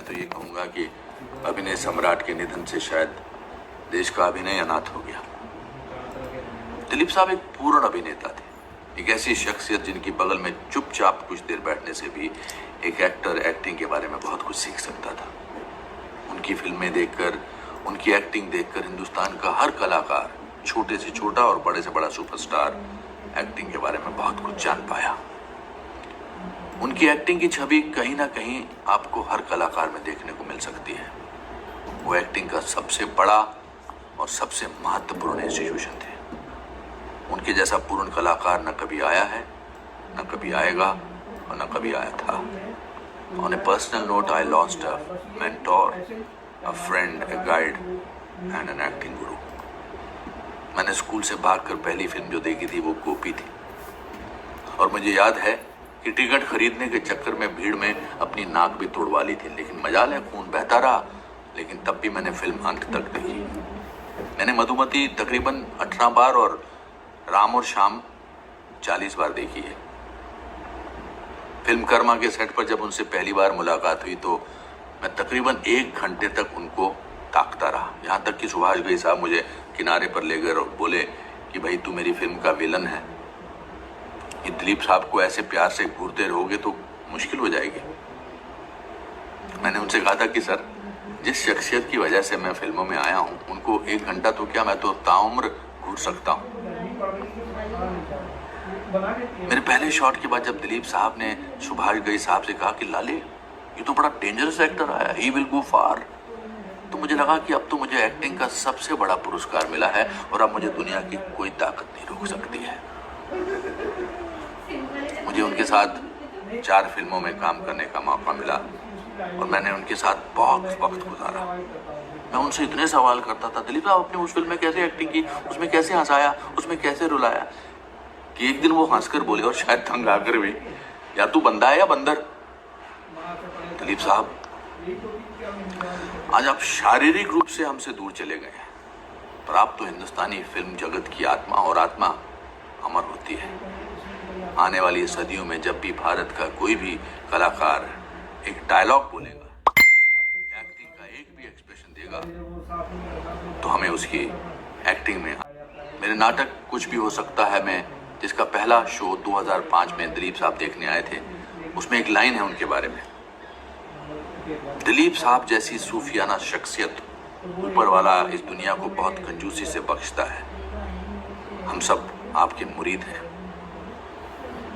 तो ये कहूँगा कि अभिनय सम्राट के निधन से शायद देश का अभिनय अनाथ हो गया। दिलीप साहब एक पूर्ण अभिनेता थे, एक ऐसी शख्सियत जिनकी बगल में चुपचाप कुछ देर बैठने से भी एक एक्टर एक्टिंग के बारे में बहुत कुछ सीख सकता था। उनकी फिल्में देखकर, उनकी एक्टिंग देखकर हिंदुस्तान का हर कलाकार, छोटे से छोटा और बड़े से बड़ा सुपरस्टार, एक्टिंग के बारे में बहुत कुछ जान पाया। उनकी एक्टिंग की छवि कहीं ना कहीं आपको हर कलाकार में देखने को मिल सकती है। वो एक्टिंग का सबसे बड़ा और सबसे महत्वपूर्ण इंस्टीट्यूशन थे। उनके जैसा पूर्ण कलाकार न कभी आया है, न कभी आएगा और न कभी आया था। On A personal note, I lost a mentor, a friend, a guide and an acting गुरु। मैंने स्कूल से भागकर पहली फिल्म जो देखी थी वो गोपी थी, और मुझे याद है कि टिकट खरीदने के चक्कर में भीड़ में अपनी नाक भी तोड़वा ली थी, लेकिन मजाल है खून बहता रहा। लेकिन तब भी मैंने फिल्म अंत तक देखी। मैंने मधुमती तकरीबन 18 बार और राम और श्याम 40 बार देखी है। फिल्म कर्मा के सेट पर जब उनसे पहली बार मुलाकात हुई तो मैं तकरीबन 1 घंटे तक उनको ताकता रहा, यहाँ तक कि सुभाष घई साहब मुझे किनारे पर ले गए और बोले कि भाई तू मेरी फिल्म का विलन है, ये दिलीप साहब को ऐसे प्यार से घूरते रहोगे तो मुश्किल हो जाएगी। मैंने उनसे कहा था कि सर, जिस शख्सियत की वजह से मैं फिल्मों में आया हूँ, उनको 1 घंटा तो क्या, मैं तो ताउम्र घूर सकता हूँ। मेरे पहले शॉट के बाद जब दिलीप साहब ने सुभाष घई साहब से कहा कि लाले ये तो बड़ा डेंजरस एक्टर आया, ही विल गो फार, तो मुझे लगा कि अब तो मुझे एक्टिंग का सबसे बड़ा पुरस्कार मिला है और अब मुझे दुनिया की कोई ताकत नहीं रोक सकती है। मुझे उनके साथ 4 फिल्मों में काम करने का मौका मिला और मैंने उनके साथ बहुत वक्त गुजारा। मैं उनसे इतने सवाल करता था, दिलीप साहब आपने उस फिल्म में कैसे एक्टिंग की, उसमें कैसे हंसाया, उसमें कैसे रुलाया, कि एक दिन वो हंसकर बोले और शायद तंग आकर भी, या तू बंदा है या बंदर। दिलीप साहब, आज आप शारीरिक रूप से हमसे दूर चले गए हैं, पर आप तो हिंदुस्तानी फिल्म जगत की आत्मा, और आत्मा अमर होती है। आने वाली सदियों में जब भी भारत का कोई भी कलाकार एक डायलॉग बोलेगा, एक्टिंग का एक भी एक्सप्रेशन देगा, तो हमें उसकी एक्टिंग में, मेरे नाटक कुछ भी हो सकता है में जिसका पहला शो 2005 में दिलीप साहब देखने आए थे, उसमें एक लाइन है उनके बारे में, दिलीप साहब जैसी सूफियाना शख्सियत ऊपर वाला इस दुनिया को बहुत कंजूसी से बख्शता है। हम सब आपके मुरीद हैं।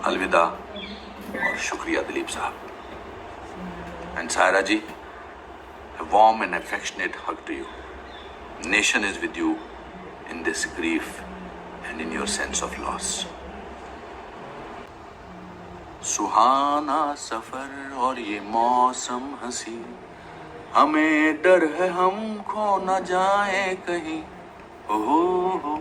अलविदा और शुक्रिया Dilip Sahab. And Saira ji, a warm and affectionate hug to you. Nation is with you in this grief and in your sense of loss. सुहाना सफर और ये मौसम हंसी, हमें डर है हम खो न जाए कहीं। हो